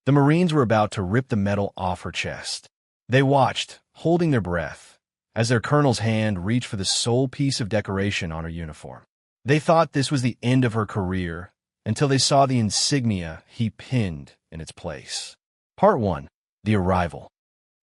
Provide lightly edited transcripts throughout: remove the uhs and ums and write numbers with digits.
The Marines were about to rip the metal off her chest. They watched, holding their breath, as their colonel's hand reached for the sole piece of decoration on her uniform. They thought this was the end of her career until they saw the insignia he pinned in its place. Part 1. The Arrival.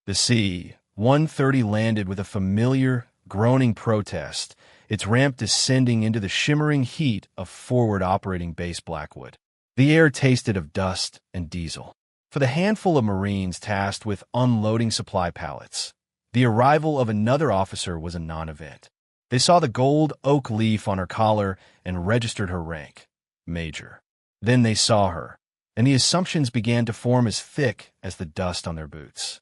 The C-130 landed with a familiar, groaning protest, its ramp descending into the shimmering heat of forward operating base Blackwood. The air tasted of dust and diesel. For the handful of Marines tasked with unloading supply pallets, the arrival of another officer was a non-event. They saw the gold oak leaf on her collar and registered her rank, Major. Then they saw her, and the assumptions began to form as thick as the dust on their boots.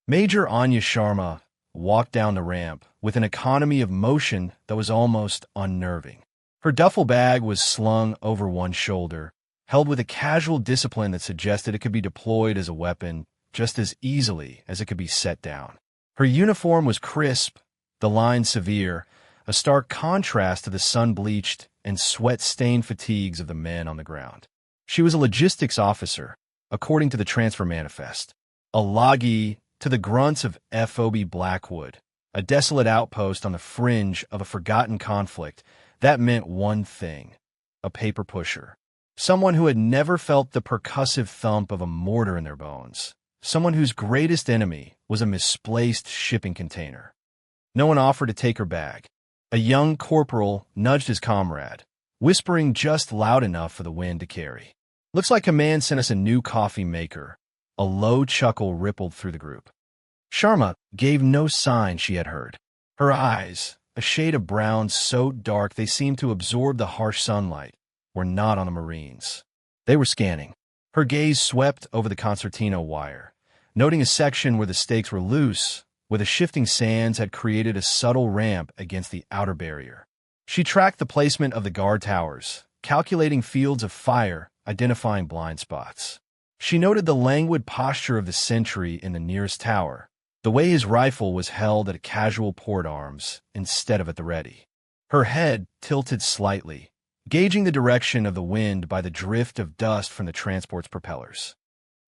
Major Anya Sharma walked down the ramp with an economy of motion that was almost unnerving. Her duffel bag was slung over one shoulder, held with a casual discipline that suggested it could be deployed as a weapon just as easily as it could be set down. Her uniform was crisp, the lines severe, a stark contrast to the sun-bleached and sweat-stained fatigues of the men on the ground. She was a logistics officer, according to the transfer manifest, a loggie to the grunts of FOB Blackwood, a desolate outpost on the fringe of a forgotten conflict. That meant one thing: a paper pusher. Someone who had never felt the percussive thump of a mortar in their bones. Someone whose greatest enemy was a misplaced shipping container. No one offered to take her bag. A young corporal nudged his comrade, whispering just loud enough for the wind to carry. "Looks like command sent us a new coffee maker." A low chuckle rippled through the group. Sharma gave no sign she had heard. Her eyes, a shade of brown so dark they seemed to absorb the harsh sunlight, were not on the Marines. They were scanning. Her gaze swept over the concertina wire, noting a section where the stakes were loose, where the shifting sands had created a subtle ramp against the outer barrier. She tracked the placement of the guard towers, calculating fields of fire, identifying blind spots. She noted the languid posture of the sentry in the nearest tower, the way his rifle was held at casual port arms instead of at the ready. Her head tilted slightly, gauging the direction of the wind by the drift of dust from the transport's propellers.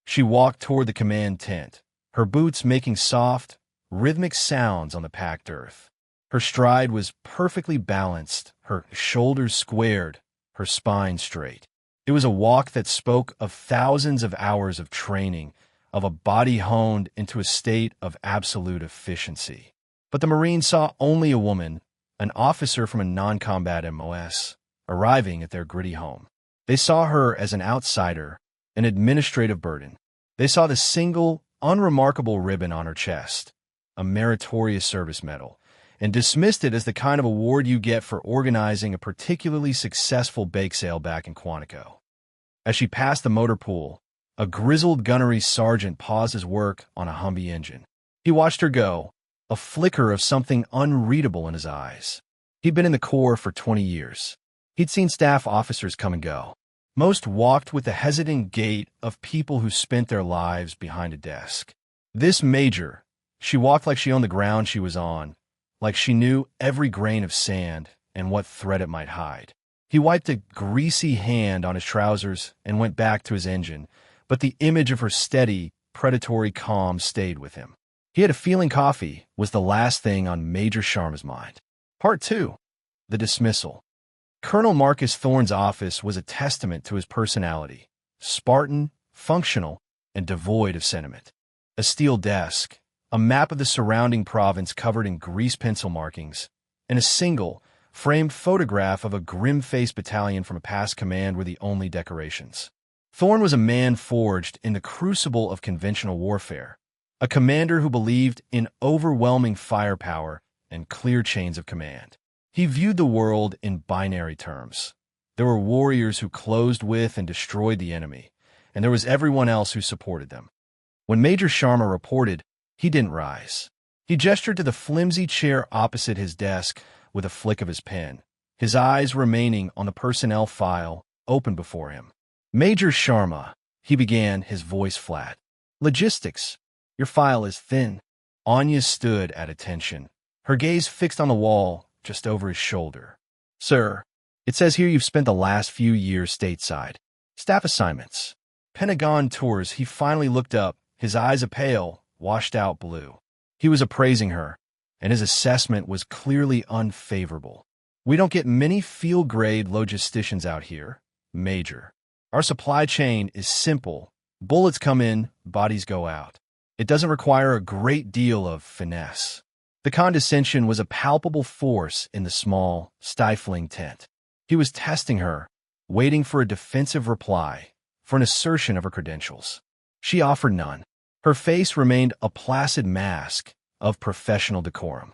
She walked toward the command tent, her boots making soft, rhythmic sounds on the packed earth. Her stride was perfectly balanced, her shoulders squared, her spine straight. It was a walk that spoke of thousands of hours of training, of a body honed into a state of absolute efficiency. But the Marines saw only a woman, an officer from a non-combat MOS, arriving at their gritty home. They saw her as an outsider, an administrative burden. They saw the single, unremarkable ribbon on her chest, a meritorious service medal, and dismissed it as the kind of award you get for organizing a particularly successful bake sale back in Quantico. As she passed the motor pool, a grizzled gunnery sergeant paused his work on a Humvee engine. He watched her go, a flicker of something unreadable in his eyes. He'd been in the Corps for 20 years. He'd seen staff officers come and go. Most walked with the hesitant gait of people who spent their lives behind a desk. This major, she walked like she owned the ground she was on, like she knew every grain of sand and what threat it might hide. He wiped a greasy hand on his trousers and went back to his engine, but the image of her steady, predatory calm stayed with him. He had a feeling coffee was the last thing on Major Sharma's mind. Part 2. The Dismissal. Colonel Marcus Thorne's office was a testament to his personality, Spartan, functional, and devoid of sentiment. A steel desk, a map of the surrounding province covered in grease pencil markings, and a single, framed photograph of a grim-faced battalion from a past command were the only decorations. Thorne was a man forged in the crucible of conventional warfare, a commander who believed in overwhelming firepower and clear chains of command. He viewed the world in binary terms. There were warriors who closed with and destroyed the enemy, and there was everyone else who supported them. When Major Sharma reported, he didn't rise. He gestured to the flimsy chair opposite his desk with a flick of his pen, his eyes remaining on the personnel file open before him. "Major Sharma," he began, his voice flat. "Logistics. Your file is thin." Anya stood at attention, her gaze fixed on the wall just over his shoulder. "Sir, it says here you've spent the last few years stateside. Staff assignments. Pentagon tours, he finally looked up, his eyes a pale, washed-out blue. He was appraising her, and his assessment was clearly unfavorable. "We don't get many field-grade logisticians out here, Major. Our supply chain is simple. Bullets come in, bodies go out. It doesn't require a great deal of finesse." The condescension was a palpable force in the small, stifling tent. He was testing her, waiting for a defensive reply, for an assertion of her credentials. She offered none. Her face remained a placid mask of professional decorum.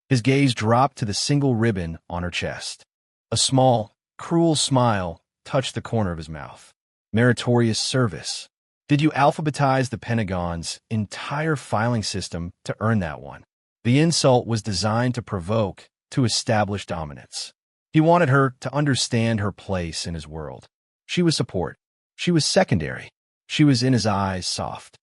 His gaze dropped to the single ribbon on her chest. A small, cruel smile touched the corner of his mouth. "Meritorious service. Did you alphabetize the Pentagon's entire filing system to earn that one?" The insult was designed to provoke, to establish dominance. He wanted her to understand her place in his world. She was support. She was secondary. She was, in his eyes, soft.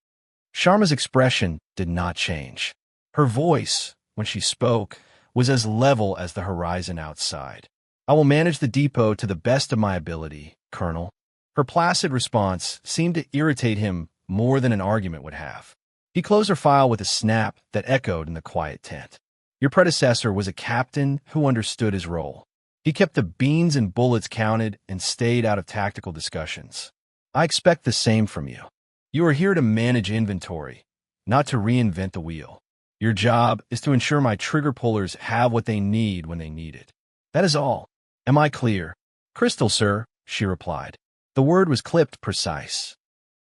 Sharma's expression did not change. Her voice, when she spoke, was as level as the horizon outside. "I will manage the depot to the best of my ability, Colonel." Her placid response seemed to irritate him more than an argument would have. He closed her file with a snap that echoed in the quiet tent. "Your predecessor was a captain who understood his role. He kept the beans and bullets counted and stayed out of tactical discussions. I expect the same from you. You are here to manage inventory, not to reinvent the wheel. Your job is to ensure my trigger pullers have what they need when they need it. That is all. Am I clear?" "Crystal, sir," she replied. The word was clipped precise.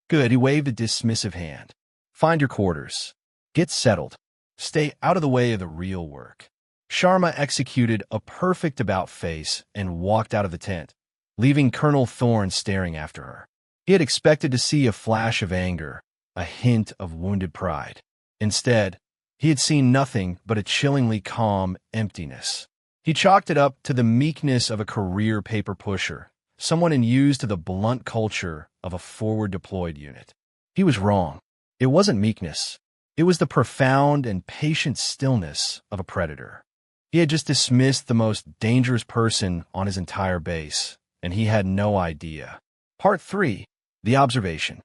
"Good," he waved a dismissive hand. "Find your quarters. Get settled. Stay out of the way of the real work." Sharma executed a perfect about-face and walked out of the tent, leaving Colonel Thorne staring after her. He had expected to see a flash of anger, a hint of wounded pride. Instead, he had seen nothing but a chillingly calm emptiness. He chalked it up to the meekness of a career paper pusher, someone unused to the blunt culture of a forward-deployed unit. He was wrong. It wasn't meekness. It was the profound and patient stillness of a predator. He had just dismissed the most dangerous person on his entire base, and he had no idea. Part 3. The Observation.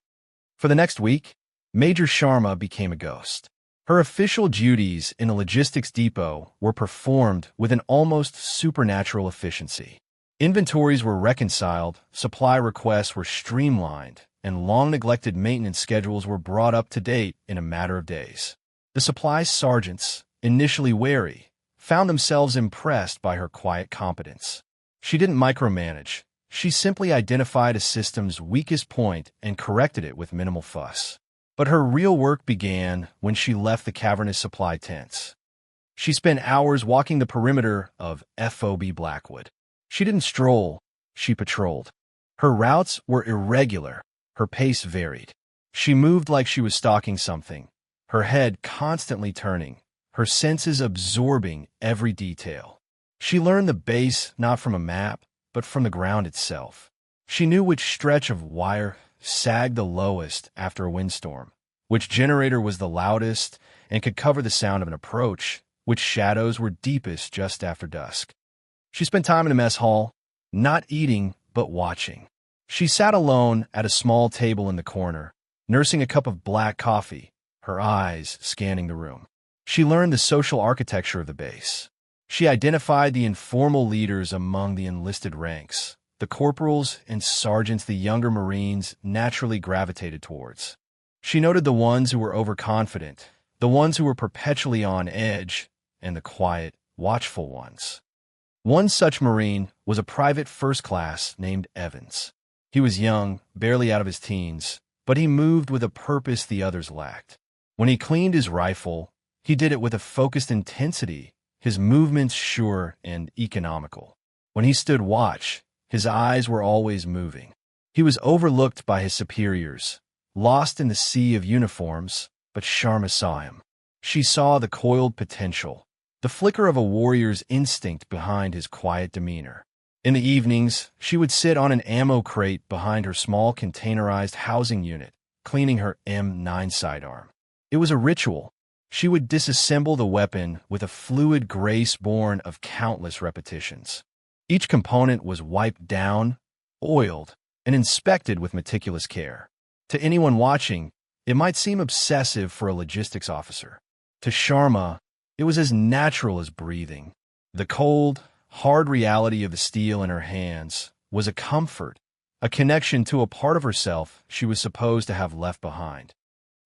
For the next week, Major Sharma became a ghost. Her official duties in a logistics depot were performed with an almost supernatural efficiency. Inventories were reconciled, supply requests were streamlined, and long-neglected maintenance schedules were brought up to date in a matter of days. The supply sergeants, initially wary, found themselves impressed by her quiet competence. She didn't micromanage. She simply identified a system's weakest point and corrected it with minimal fuss. But her real work began when she left the cavernous supply tents. She spent hours walking the perimeter of FOB Blackwood. She didn't stroll, she patrolled. Her routes were irregular, her pace varied. She moved like she was stalking something, her head constantly turning, her senses absorbing every detail. She learned the base not from a map, but from the ground itself. She knew which stretch of wire sagged the lowest after a windstorm, which generator was the loudest and could cover the sound of an approach, which shadows were deepest just after dusk. She spent time in the mess hall, not eating, but watching. She sat alone at a small table in the corner, nursing a cup of black coffee, her eyes scanning the room. She learned the social architecture of the base. She identified the informal leaders among the enlisted ranks, the corporals and sergeants the younger Marines naturally gravitated towards. She noted the ones who were overconfident, the ones who were perpetually on edge, and the quiet, watchful ones. One such Marine was a private first class named Evans. He was young, barely out of his teens, but he moved with a purpose the others lacked. When he cleaned his rifle, he did it with a focused intensity, his movements sure and economical. When he stood watch, his eyes were always moving. He was overlooked by his superiors, lost in the sea of uniforms, but Sharma saw him. She saw the coiled potential, the flicker of a warrior's instinct behind his quiet demeanor. In the evenings, she would sit on an ammo crate behind her small containerized housing unit, cleaning her M9 sidearm. It was a ritual. She would disassemble the weapon with a fluid grace born of countless repetitions. Each component was wiped down, oiled, and inspected with meticulous care. To anyone watching, it might seem obsessive for a logistics officer. To Sharma, it was as natural as breathing. The cold, hard reality of the steel in her hands was a comfort, a connection to a part of herself she was supposed to have left behind.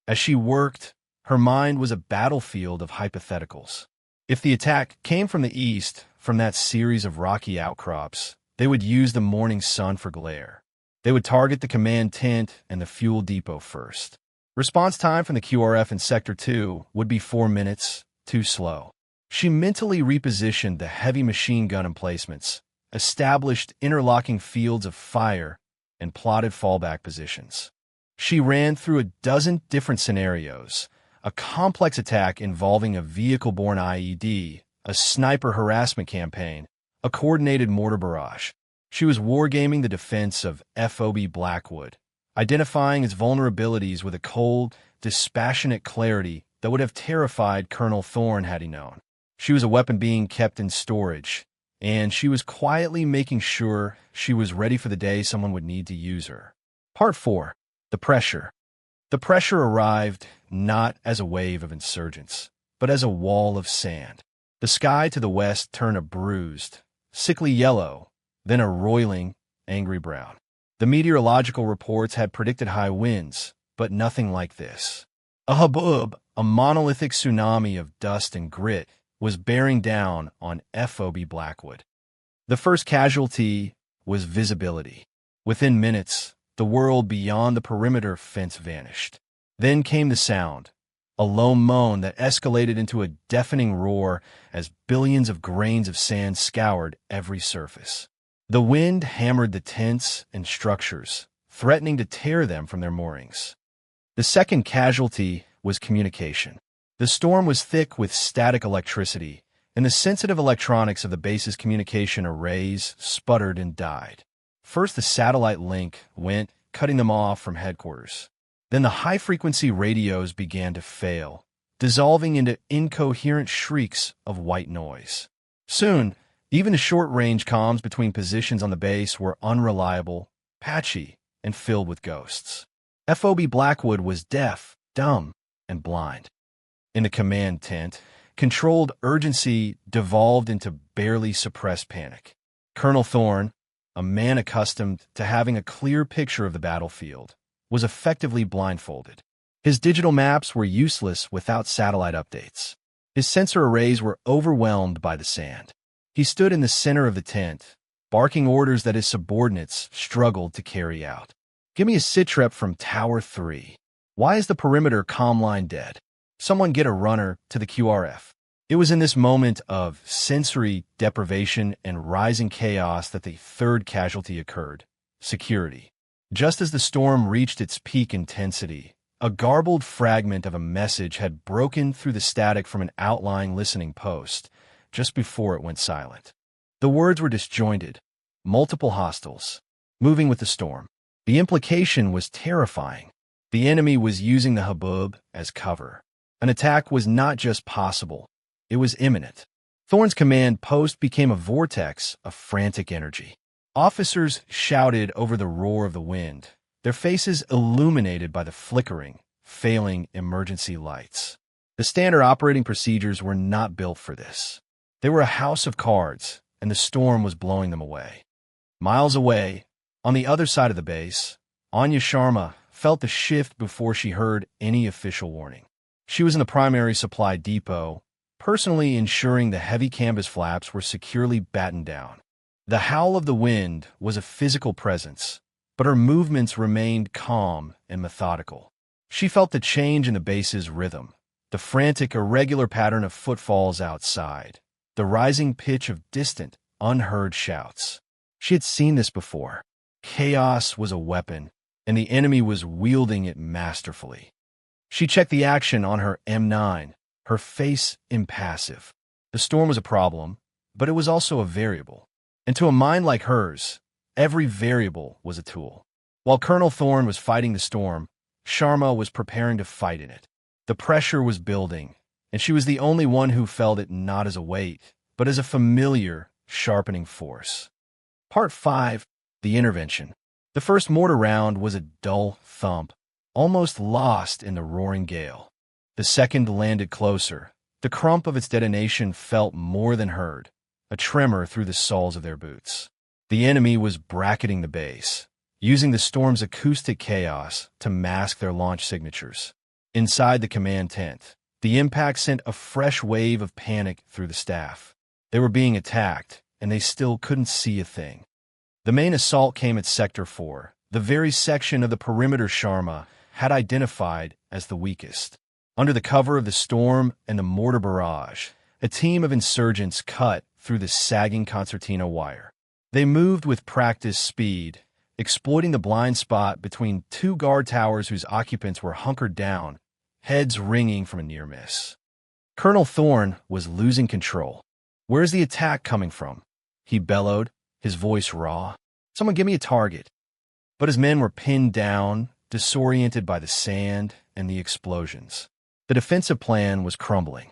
As she worked, her mind was a battlefield of hypotheticals. If the attack came from the east, from that series of rocky outcrops, they would use the morning sun for glare. They would target the command tent and the fuel depot first. Response time from the QRF in Sector 2 would be 4 minutes, too slow. She mentally repositioned the heavy machine gun emplacements, established interlocking fields of fire, and plotted fallback positions. She ran through a dozen different scenarios, a complex attack involving a vehicle-borne IED, a sniper harassment campaign, a coordinated mortar barrage. She was wargaming the defense of FOB Blackwood, identifying its vulnerabilities with a cold, dispassionate clarity that would have terrified Colonel Thorne had he known. She was a weapon being kept in storage, and she was quietly making sure she was ready for the day someone would need to use her. Part 4. The Pressure. The pressure arrived not as a wave of insurgents, but as a wall of sand. The sky to the west turned a bruised, sickly yellow, then a roiling, angry brown. The meteorological reports had predicted high winds, but nothing like this. A hubbub, a monolithic tsunami of dust and grit, was bearing down on FOB Blackwood. The first casualty was visibility. Within minutes, the world beyond the perimeter fence vanished. Then came the sound, a low moan that escalated into a deafening roar as billions of grains of sand scoured every surface. The wind hammered the tents and structures, threatening to tear them from their moorings. The second casualty was communication. The storm was thick with static electricity, and the sensitive electronics of the base's communication arrays sputtered and died. First, the satellite link went, cutting them off from headquarters. Then the high-frequency radios began to fail, dissolving into incoherent shrieks of white noise. Soon, even the short-range comms between positions on the base were unreliable, patchy, and filled with ghosts. FOB Blackwood was deaf, dumb, and blind. In the command tent, controlled urgency devolved into barely suppressed panic. Colonel Thorne, a man accustomed to having a clear picture of the battlefield, was effectively blindfolded. His digital maps were useless without satellite updates. His sensor arrays were overwhelmed by the sand. He stood in the center of the tent, barking orders that his subordinates struggled to carry out. "Give me a sitrep from Tower 3. Why is the perimeter comm line dead? Someone get a runner to the QRF." It was in this moment of sensory deprivation and rising chaos that the third casualty occurred: security. Just as the storm reached its peak intensity, a garbled fragment of a message had broken through the static from an outlying listening post just before it went silent. The words were disjointed, multiple hostiles, moving with the storm. The implication was terrifying. The enemy was using the hubbub as cover. An attack was not just possible, it was imminent. Thorne's command post became a vortex of frantic energy. Officers shouted over the roar of the wind, their faces illuminated by the flickering, failing emergency lights. The standard operating procedures were not built for this. They were a house of cards, and the storm was blowing them away. Miles away, on the other side of the base, Anya Sharma felt the shift before she heard any official warning. She was in the primary supply depot, personally ensuring the heavy canvas flaps were securely battened down. The howl of the wind was a physical presence, but her movements remained calm and methodical. She felt the change in the base's rhythm, the frantic, irregular pattern of footfalls outside, the rising pitch of distant, unheard shouts. She had seen this before. Chaos was a weapon, and the enemy was wielding it masterfully. She checked the action on her M9, her face impassive. The storm was a problem, but it was also a variable. And to a mind like hers, every variable was a tool. While Colonel Thorne was fighting the storm, Sharma was preparing to fight in it. The pressure was building, and she was the only one who felt it not as a weight, but as a familiar, sharpening force. Part 5. The Intervention. The first mortar round was a dull thump, almost lost in the roaring gale. The second landed closer. The crump of its detonation felt more than heard, a tremor through the soles of their boots. The enemy was bracketing the base, using the storm's acoustic chaos to mask their launch signatures. Inside the command tent, the impact sent a fresh wave of panic through the staff. They were being attacked, and they still couldn't see a thing. The main assault came at Sector 4, the very section of the perimeter Sharma had identified as the weakest. Under the cover of the storm and the mortar barrage, a team of insurgents cut through the sagging concertina wire. They moved with practiced speed, exploiting the blind spot between two guard towers whose occupants were hunkered down, heads ringing from a near miss. Colonel Thorne was losing control. "Where's the attack coming from?" he bellowed, his voice raw. "Someone give me a target." But his men were pinned down, disoriented by the sand and the explosions. The defensive plan was crumbling.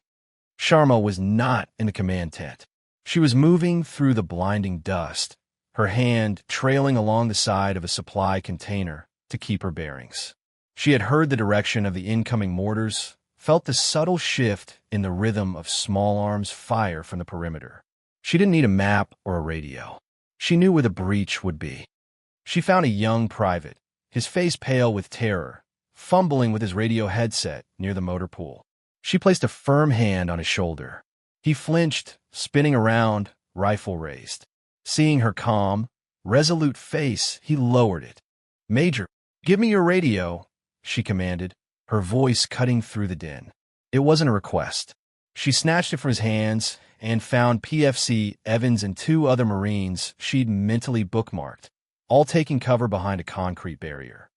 Sharma was not in the command tent. She was moving through the blinding dust, her hand trailing along the side of a supply container to keep her bearings. She had heard the direction of the incoming mortars, felt the subtle shift in the rhythm of small arms fire from the perimeter. She didn't need a map or a radio. She knew where the breach would be. She found a young private, his face pale with terror, fumbling with his radio headset near the motor pool. She placed a firm hand on his shoulder. He flinched, spinning around, rifle raised. Seeing her calm, resolute face, he lowered it. "Major, give me your radio," she commanded, her voice cutting through the din. It wasn't a request. She snatched it from his hands and found PFC Evans and two other Marines she'd mentally bookmarked, all taking cover behind a concrete barrier.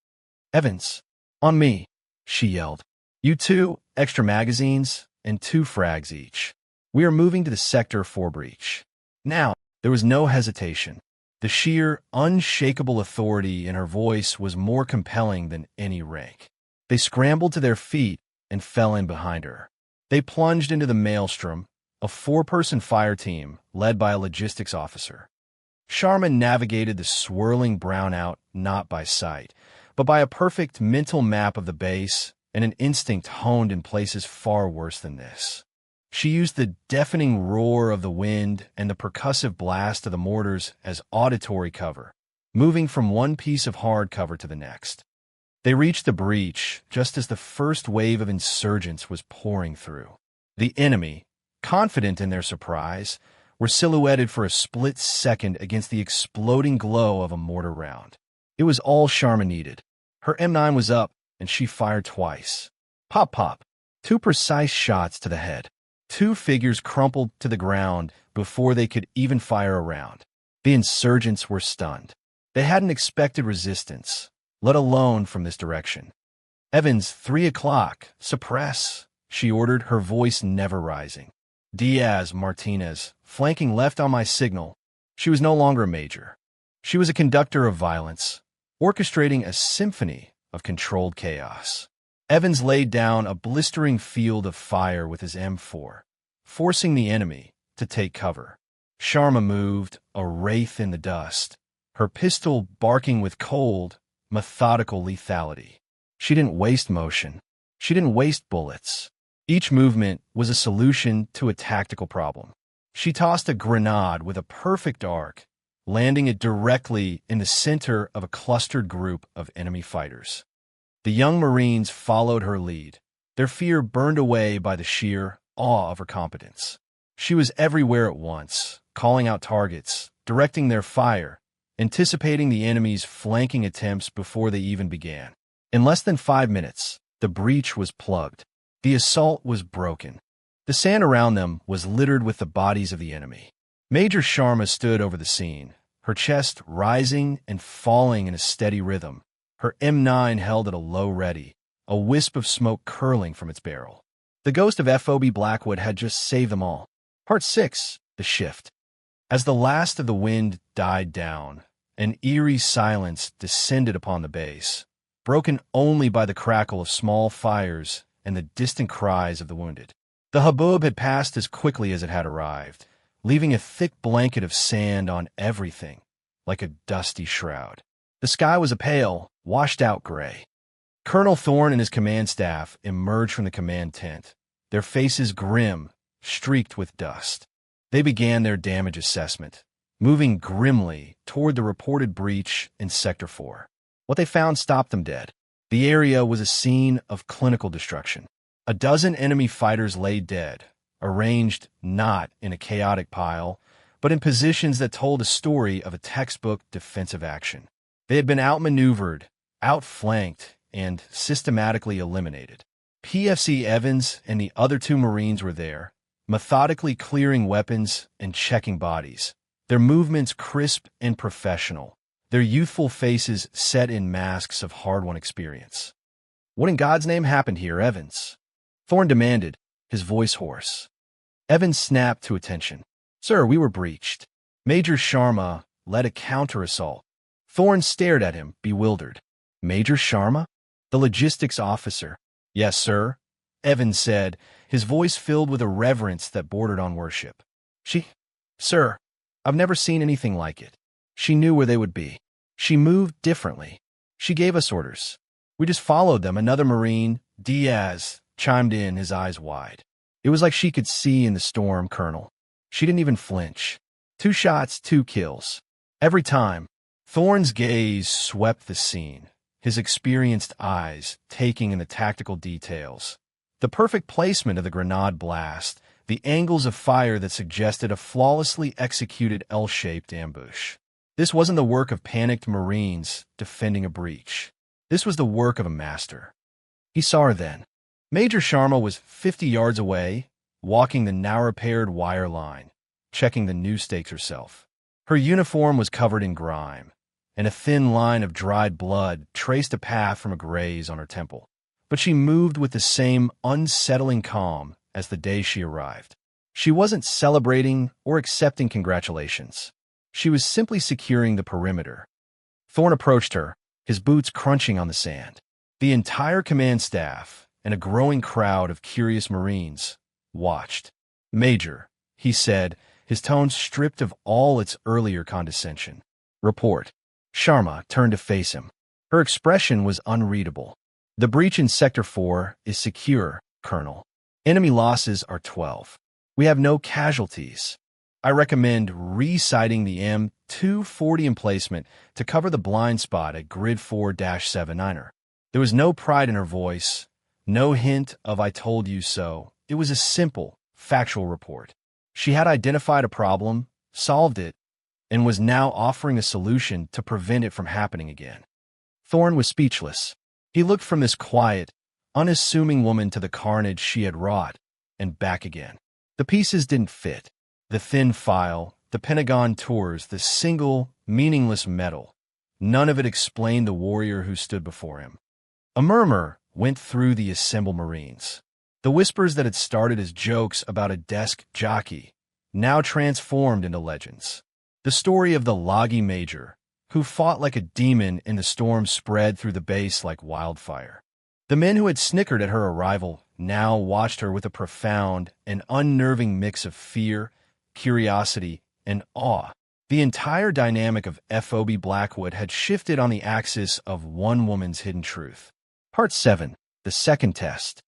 "Evans, on me," she yelled. "You two, extra magazines, and 2 frags each. We are moving to the Sector 4 breach." Now, there was no hesitation. The sheer, unshakable authority in her voice was more compelling than any rank. They scrambled to their feet and fell in behind her. They plunged into the maelstrom, a 4-person fire team led by a logistics officer. Sharma navigated the swirling brownout not by sight, but by a perfect mental map of the base and an instinct honed in places far worse than this. She used the deafening roar of the wind and the percussive blast of the mortars as auditory cover, moving from one piece of hard cover to the next. They reached the breach just as the first wave of insurgents was pouring through. The enemy, confident in their surprise, were silhouetted for a split second against the exploding glow of a mortar round. It was all Sharma needed. Her M9 was up, and she fired twice. Pop, pop. 2 precise shots to the head. 2 figures crumpled to the ground before they could even fire a round. The insurgents were stunned. They hadn't expected resistance, let alone from this direction. "Evans, 3 o'clock. Suppress," she ordered, her voice never rising. "Diaz, Martinez, flanking left on my signal." She was no longer a major. She was a conductor of violence, orchestrating a symphony of controlled chaos. Evans laid down a blistering field of fire with his M4, forcing the enemy to take cover. Sharma moved, a wraith in the dust, her pistol barking with cold, methodical lethality. She didn't waste motion. She didn't waste bullets. Each movement was a solution to a tactical problem. She tossed a grenade with a perfect arc, landing it directly in the center of a clustered group of enemy fighters. The young Marines followed her lead, their fear burned away by the sheer awe of her competence. She was everywhere at once, calling out targets, directing their fire, anticipating the enemy's flanking attempts before they even began. In less than 5 minutes, the breach was plugged. The assault was broken. The sand around them was littered with the bodies of the enemy. Major Sharma stood over the scene, her chest rising and falling in a steady rhythm, her M9 held at a low ready, a wisp of smoke curling from its barrel. The ghost of FOB Blackwood had just saved them all. Part 6, The Shift. As the last of the wind died down, an eerie silence descended upon the base, broken only by the crackle of small fires and the distant cries of the wounded. The hubbub had passed as quickly as it had arrived, leaving a thick blanket of sand on everything, like a dusty shroud. The sky was a pale, washed-out gray. Colonel Thorne and his command staff emerged from the command tent, their faces grim, streaked with dust. They began their damage assessment, moving grimly toward the reported breach in Sector 4. What they found stopped them dead. The area was a scene of clinical destruction. A dozen enemy fighters lay dead, arranged not in a chaotic pile, but in positions that told a story of a textbook defensive action. They had been outmaneuvered, outflanked, and systematically eliminated. PFC Evans and the other two Marines were there, methodically clearing weapons and checking bodies, their movements crisp and professional, their youthful faces set in masks of hard-won experience. "What in God's name happened here, Evans?" Thorne demanded, his voice hoarse. Evans snapped to attention. "Sir, we were breached." Major Sharma led a counter-assault. Thorne stared at him, bewildered. "Major Sharma?" "The logistics officer." "Yes, sir," Evans said, his voice filled with a reverence that bordered on worship. Sir, I've never seen anything like it." She knew where they would be. She moved differently. She gave us orders. We just followed them. Another Marine, Diaz, chimed in, his eyes wide. It was like she could see in the storm, Colonel. She didn't even flinch. 2 shots, 2 kills. Every time. Thorne's gaze swept the scene, his experienced eyes taking in the tactical details. The perfect placement of the grenade blast, the angles of fire that suggested a flawlessly executed L-shaped ambush. This wasn't the work of panicked Marines defending a breach. This was the work of a master. He saw her then. Major Sharma was 50 yards away, walking the now-repaired wire line, checking the new stakes herself. Her uniform was covered in grime, and a thin line of dried blood traced a path from a graze on her temple. But she moved with the same unsettling calm as the day she arrived. She wasn't celebrating or accepting congratulations. She was simply securing the perimeter. Thorne approached her, his boots crunching on the sand. The entire command staff and a growing crowd of curious Marines watched. "Major," he said, his tone stripped of all its earlier condescension. "Report." Sharma turned to face him. Her expression was unreadable. "The breach in Sector 4 is secure, Colonel. Enemy losses are 12. We have no casualties. I recommend resighting the M240 emplacement to cover the blind spot at Grid 4-79er. There was no pride in her voice, no hint of "I told you so." It was a simple, factual report. She had identified a problem, solved it, and was now offering a solution to prevent it from happening again. Thorne was speechless. He looked from this quiet, unassuming woman to the carnage she had wrought, and back again. The pieces didn't fit. The thin file, the Pentagon tours, the single, meaningless metal. None of it explained the warrior who stood before him. A murmur went through the assembled Marines. The whispers that had started as jokes about a desk jockey now transformed into legends. The story of the Loggy Major, who fought like a demon in the storm, spread through the base like wildfire. The men who had snickered at her arrival now watched her with a profound and unnerving mix of fear, curiosity, and awe. The entire dynamic of FOB Blackwood had shifted on the axis of one woman's hidden truth. Part 7. The second test.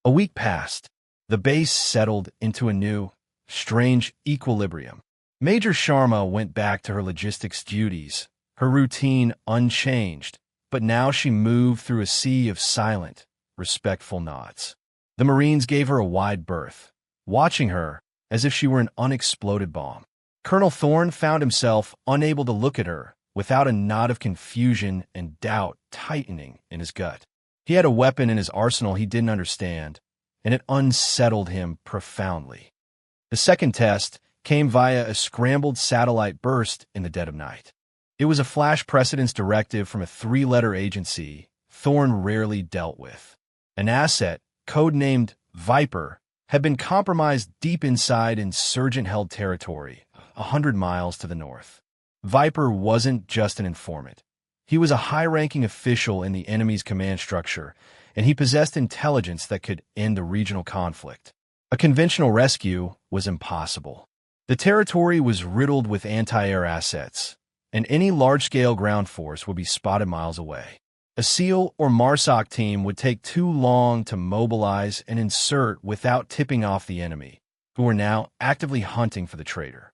A week passed. The base settled into a new, strange equilibrium. Major Sharma went back to her logistics duties, her routine unchanged, but now she moved through a sea of silent, respectful nods. The Marines gave her a wide berth, watching her as if she were an unexploded bomb. Colonel Thorne found himself unable to look at her without a knot of confusion and doubt tightening in his gut. He had a weapon in his arsenal he didn't understand, and it unsettled him profoundly. The second test came via a scrambled satellite burst in the dead of night. It was a flash precedence directive from a 3-letter agency Thorne rarely dealt with. An asset, codenamed Viper, had been compromised deep inside insurgent-held territory, 100 miles to the north. Viper wasn't just an informant. He was a high-ranking official in the enemy's command structure, and he possessed intelligence that could end the regional conflict. A conventional rescue was impossible. The territory was riddled with anti-air assets, and any large-scale ground force would be spotted miles away. A SEAL or MARSOC team would take too long to mobilize and insert without tipping off the enemy, who were now actively hunting for the traitor.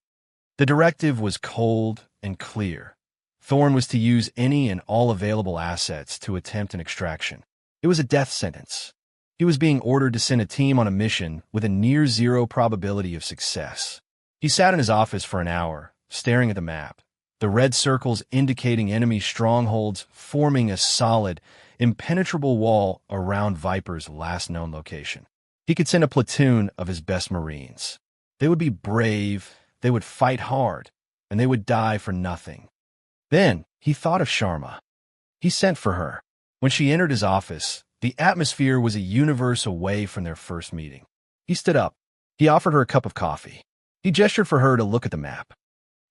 The directive was cold and clear. Thorne was to use any and all available assets to attempt an extraction. It was a death sentence. He was being ordered to send a team on a mission with a near-zero probability of success. He sat in his office for an hour, staring at the map, the red circles indicating enemy strongholds forming a solid, impenetrable wall around Viper's last known location. He could send a platoon of his best Marines. They would be brave, they would fight hard, and they would die for nothing. Then he thought of Sharma. He sent for her. When she entered his office, the atmosphere was a universe away from their first meeting. He stood up. He offered her a cup of coffee. He gestured for her to look at the map.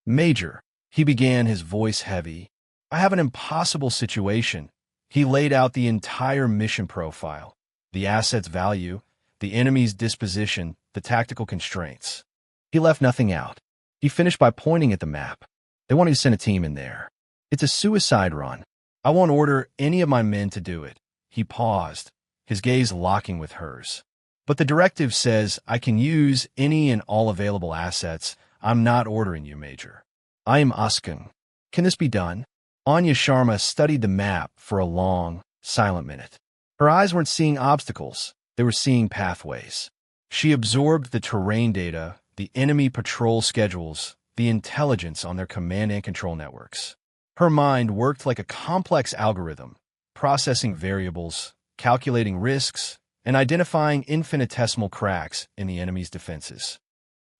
"Major," he began, his voice heavy, "I have an impossible situation." He laid out the entire mission profile, the asset's value, the enemy's disposition, the tactical constraints. He left nothing out. He finished by pointing at the map. "They want me to send a team in there. It's a suicide run. I won't order any of my men to do it." He paused, his gaze locking with hers. "But the directive says I can use any and all available assets. I'm not ordering you, Major. I am asking. Can this be done?" Anya Sharma studied the map for a long, silent minute. Her eyes weren't seeing obstacles. They were seeing pathways. She absorbed the terrain data, the enemy patrol schedules, the intelligence on their command and control networks. Her mind worked like a complex algorithm, processing variables, calculating risks, and identifying infinitesimal cracks in the enemy's defenses.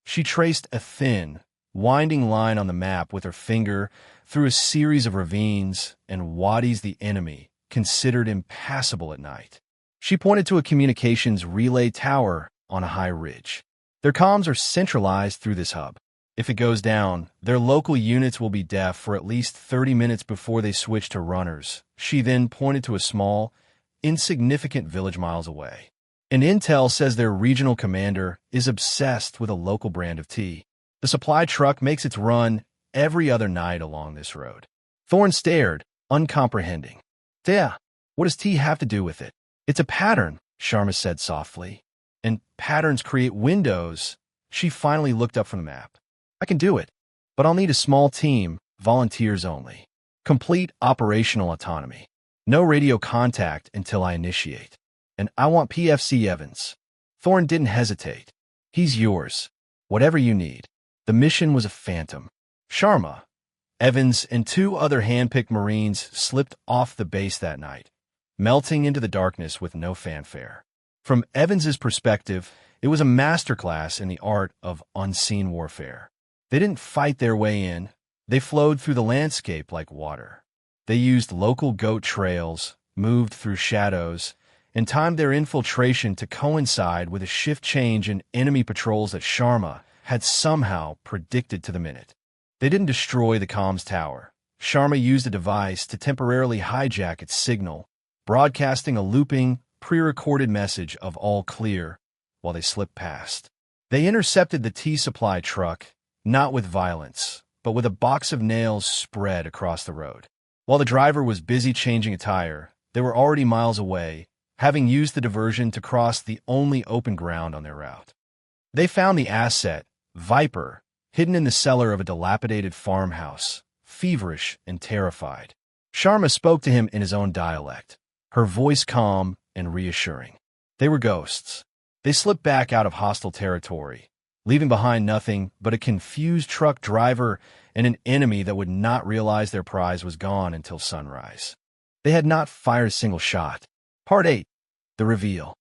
She traced a thin, winding line on the map with her finger through a series of ravines and wadis the enemy considered impassable at night. She pointed to a communications relay tower on a high ridge. Their comms are centralized through this hub. If it goes down, their local units will be deaf for at least 30 minutes before they switch to runners. She then pointed to a small, insignificant village miles away. And intel says their regional commander is obsessed with a local brand of tea. The supply truck makes its run every other night along this road. Thorne stared, uncomprehending. "Yeah, what does tea have to do with it?" "It's a pattern," Sharma said softly. "And patterns create windows." She finally looked up from the map. "I can do it, but I'll need a small team, volunteers only. Complete operational autonomy. No radio contact until I initiate. And I want PFC Evans." Thorne didn't hesitate. "He's yours. Whatever you need." The mission was a phantom. Sharma, Evans, and two other hand-picked Marines slipped off the base that night, melting into the darkness with no fanfare. From Evans's perspective, it was a masterclass in the art of unseen warfare. They didn't fight their way in. They flowed through the landscape like water. They used local goat trails, moved through shadows, and timed their infiltration to coincide with a shift change in enemy patrols that Sharma had somehow predicted to the minute. They didn't destroy the comms tower. Sharma used a device to temporarily hijack its signal, broadcasting a looping, pre-recorded message of all clear while they slipped past. They intercepted the tea supply truck, not with violence, but with a box of nails spread across the road. While the driver was busy changing a tire, they were already miles away, having used the diversion to cross the only open ground on their route. They found the asset, Viper, hidden in the cellar of a dilapidated farmhouse, feverish and terrified. Sharma spoke to him in his own dialect, her voice calm and reassuring. They were ghosts. They slipped back out of hostile territory, leaving behind nothing but a confused truck driver and an enemy that would not realize their prize was gone until sunrise. They had not fired a single shot. Part 8. The Reveal.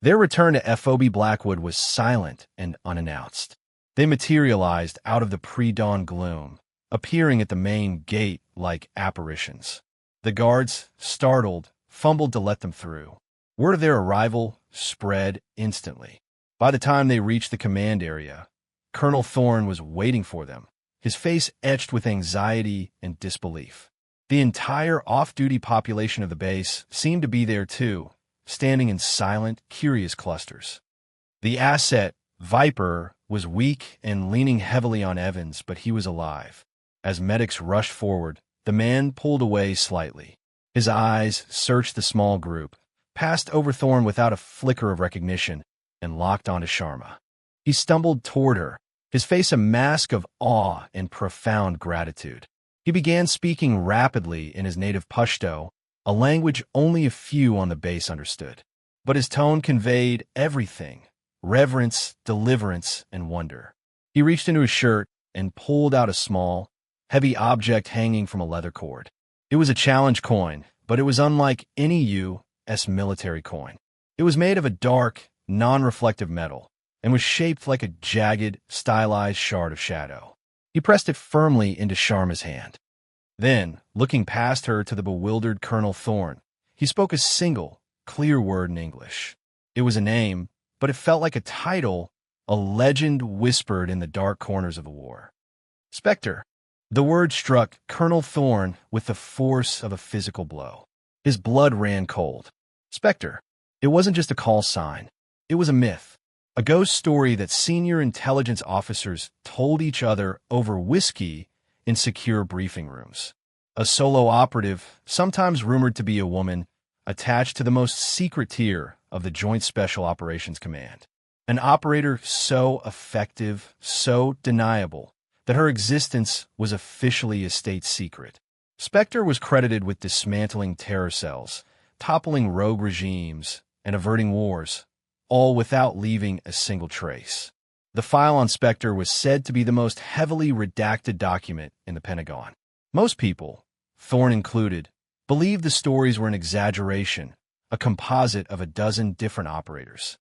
Their return to FOB Blackwood was silent and unannounced. They materialized out of the pre-dawn gloom, appearing at the main gate like apparitions. The guards, startled, fumbled to let them through. Word of their arrival spread instantly. By the time they reached the command area, Colonel Thorne was waiting for them, his face etched with anxiety and disbelief. The entire off-duty population of the base seemed to be there too, standing in silent, curious clusters. The asset, Viper, was weak and leaning heavily on Evans, but he was alive. As medics rushed forward, the man pulled away slightly. His eyes searched the small group, passed over Thorne without a flicker of recognition, and locked onto Sharma. He stumbled toward her, his face a mask of awe and profound gratitude. He began speaking rapidly in his native Pashto, a language only a few on the base understood. But his tone conveyed everything: reverence, deliverance, and wonder. He reached into his shirt and pulled out a small, heavy object hanging from a leather cord. It was a challenge coin, but it was unlike any U.S. military coin. It was made of a dark, non-reflective metal, and was shaped like a jagged, stylized shard of shadow. He pressed it firmly into Sharma's hand. Then, looking past her to the bewildered Colonel Thorne, he spoke a single, clear word in English. It was a name, but it felt like a title, a legend whispered in the dark corners of a war. Spectre. The word struck Colonel Thorne with the force of a physical blow. His blood ran cold. Spectre. It wasn't just a call sign. It was a myth. A ghost story that senior intelligence officers told each other over whiskey in secure briefing rooms. A solo operative, sometimes rumored to be a woman, attached to the most secret tier of the Joint Special Operations Command. An operator so effective, so deniable, that her existence was officially a state secret. Spectre was credited with dismantling terror cells, toppling rogue regimes, and averting wars, all without leaving a single trace. The file on Spectre was said to be the most heavily redacted document in the Pentagon. Most people, Thorne included, believed the stories were an exaggeration, a composite of a dozen different operators.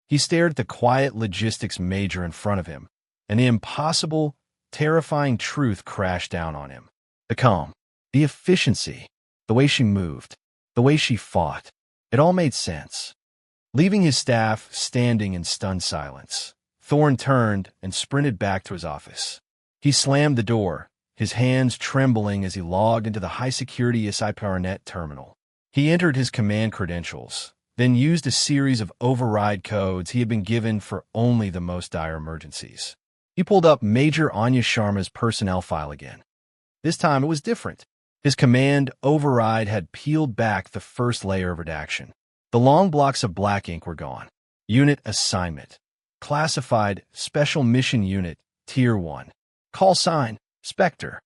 He stared at the quiet logistics major in front of him, and the impossible, terrifying truth crashed down on him. The calm, the efficiency, the way she moved, the way she fought, it all made sense. Leaving his staff standing in stunned silence, Thorne turned and sprinted back to his office. He slammed the door, his hands trembling as he logged into the high-security SIPRNet terminal. He entered his command credentials, then used a series of override codes he had been given for only the most dire emergencies. He pulled up Major Anya Sharma's personnel file again. This time it was different. His command override had peeled back the first layer of redaction. The long blocks of black ink were gone. Unit assignment. Classified Special Mission Unit, Tier 1. Call sign, Spectre.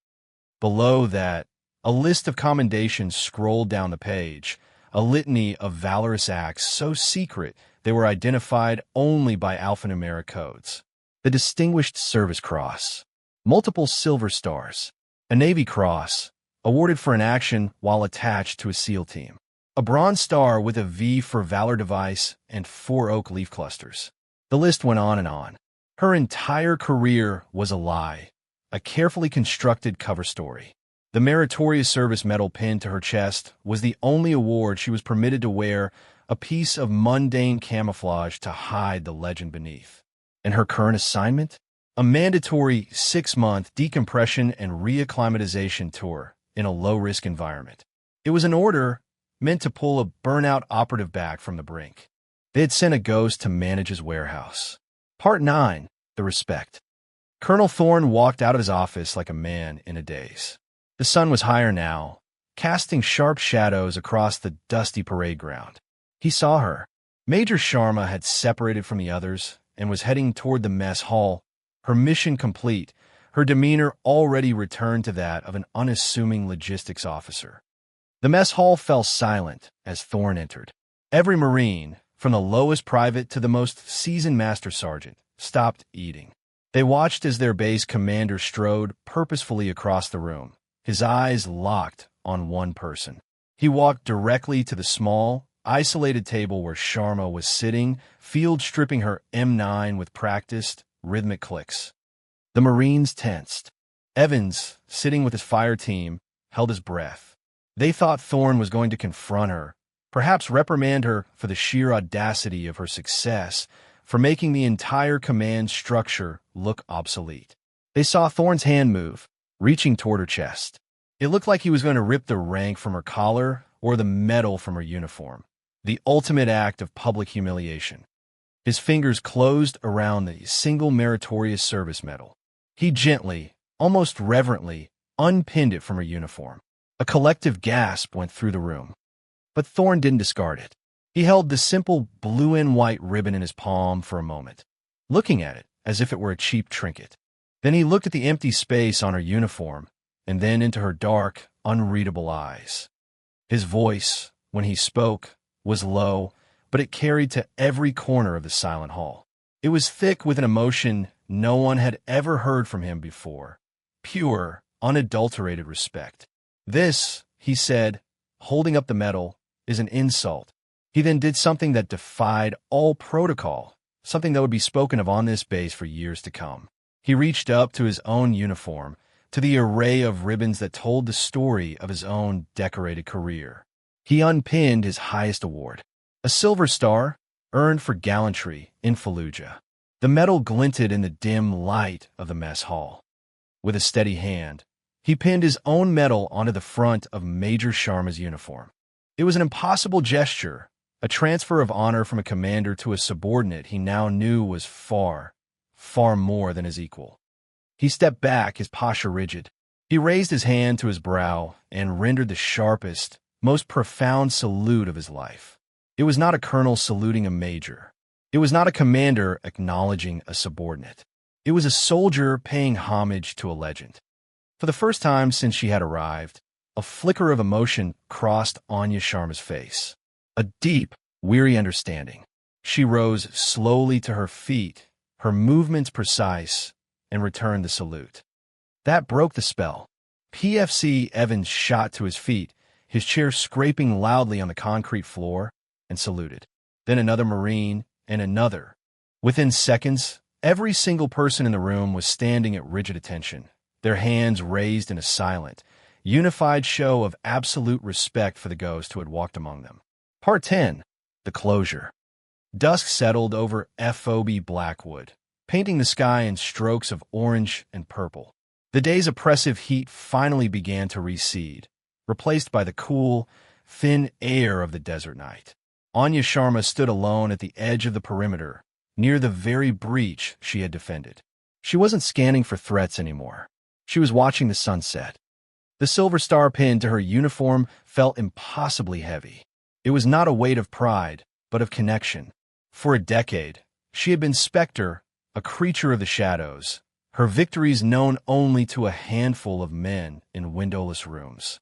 Below that, a list of commendations scrolled down the page, a litany of valorous acts so secret they were identified only by alphanumeric codes. The Distinguished Service Cross. Multiple silver stars. A Navy Cross, awarded for an action while attached to a SEAL team. A Bronze Star with a V for Valor device and 4 oak leaf clusters. The list went on and on. Her entire career was a lie, a carefully constructed cover story. The Meritorious Service Medal pinned to her chest was the only award she was permitted to wear, a piece of mundane camouflage to hide the legend beneath. And her current assignment? A mandatory 6-month decompression and reacclimatization tour in a low-risk environment. It was an order meant to pull a burnout operative back from the brink. They had sent a ghost to manage his warehouse. Part 9. The Respect. Colonel Thorne walked out of his office like a man in a daze. The sun was higher now, casting sharp shadows across the dusty parade ground. He saw her. Major Sharma had separated from the others and was heading toward the mess hall, her mission complete, her demeanor already returned to that of an unassuming logistics officer. The mess hall fell silent as Thorne entered. Every Marine, from the lowest private to the most seasoned master sergeant, stopped eating. They watched as their base commander strode purposefully across the room, his eyes locked on one person. He walked directly to the small, isolated table where Sharma was sitting, field stripping her M9 with practiced, rhythmic clicks. The Marines tensed. Evans, sitting with his fire team, held his breath. They thought Thorne was going to confront her, perhaps reprimand her for the sheer audacity of her success, for making the entire command structure look obsolete. They saw Thorne's hand move, reaching toward her chest. It looked like he was going to rip the rank from her collar or the medal from her uniform, the ultimate act of public humiliation. His fingers closed around the single Meritorious Service Medal. He gently, almost reverently, unpinned it from her uniform. A collective gasp went through the room, but Thorne didn't discard it. He held the simple blue and white ribbon in his palm for a moment, looking at it as if it were a cheap trinket. Then he looked at the empty space on her uniform, and then into her dark, unreadable eyes. His voice, when he spoke, was low, but it carried to every corner of the silent hall. It was thick with an emotion no one had ever heard from him before. Pure, unadulterated respect. "This," he said, holding up the medal, "is an insult." He then did something that defied all protocol, something that would be spoken of on this base for years to come. He reached up to his own uniform, to the array of ribbons that told the story of his own decorated career. He unpinned his highest award, a Silver Star, earned for gallantry in Fallujah. The medal glinted in the dim light of the mess hall. With a steady hand, he pinned his own medal onto the front of Major Sharma's uniform. It was an impossible gesture, a transfer of honor from a commander to a subordinate he now knew was far, far more than his equal. He stepped back, his posture rigid. He raised his hand to his brow and rendered the sharpest, most profound salute of his life. It was not a colonel saluting a major. It was not a commander acknowledging a subordinate. It was a soldier paying homage to a legend. For the first time since she had arrived, a flicker of emotion crossed Anya Sharma's face. A deep, weary understanding. She rose slowly to her feet, her movements precise, and returned the salute. That broke the spell. PFC Evans shot to his feet, his chair scraping loudly on the concrete floor, and saluted. Then another Marine, and another. Within seconds, every single person in the room was standing at rigid attention, their hands raised in a silent, unified show of absolute respect for the ghost who had walked among them. Part 10. The Closure. Dusk settled over FOB Blackwood, painting the sky in strokes of orange and purple. The day's oppressive heat finally began to recede, replaced by the cool, thin air of the desert night. Anya Sharma stood alone at the edge of the perimeter, near the very breach she had defended. She wasn't scanning for threats anymore. She was watching the sunset. The Silver Star pinned to her uniform felt impossibly heavy. It was not a weight of pride, but of connection. For a decade, she had been Spectre, a creature of the shadows, her victories known only to a handful of men in windowless rooms.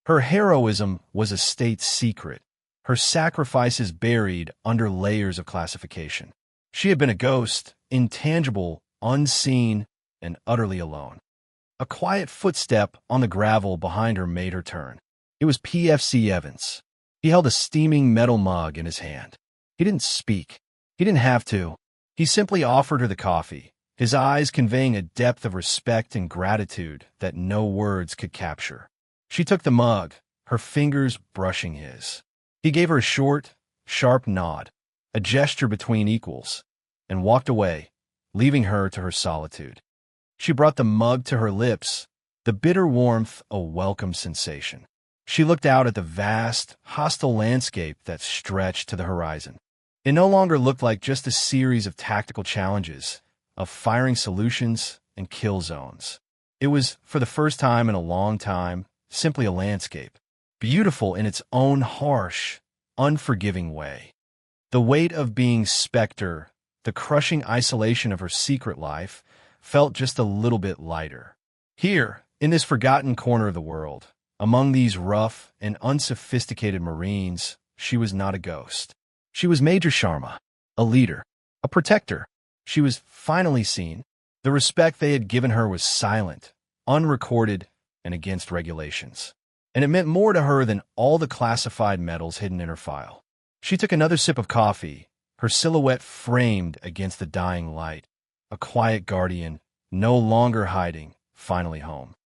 Her heroism was a state secret, her sacrifices buried under layers of classification. She had been a ghost, intangible, unseen, and utterly alone. A quiet footstep on the gravel behind her made her turn. It was PFC Evans. He held a steaming metal mug in his hand. He didn't speak. He didn't have to. He simply offered her the coffee, his eyes conveying a depth of respect and gratitude that no words could capture. She took the mug, her fingers brushing his. He gave her a short, sharp nod, a gesture between equals, and walked away, leaving her to her solitude. She brought the mug to her lips, the bitter warmth a welcome sensation. She looked out at the vast, hostile landscape that stretched to the horizon. It no longer looked like just a series of tactical challenges, of firing solutions and kill zones. It was, for the first time in a long time, simply a landscape, beautiful in its own harsh, unforgiving way. The weight of being Spectre, the crushing isolation of her secret life, felt just a little bit lighter. Here, in this forgotten corner of the world, among these rough and unsophisticated Marines, she was not a ghost. She was Major Sharma, a leader, a protector. She was finally seen. The respect they had given her was silent, unrecorded, and against regulations. And it meant more to her than all the classified medals hidden in her file. She took another sip of coffee, her silhouette framed against the dying light. A quiet guardian, no longer hiding, finally home.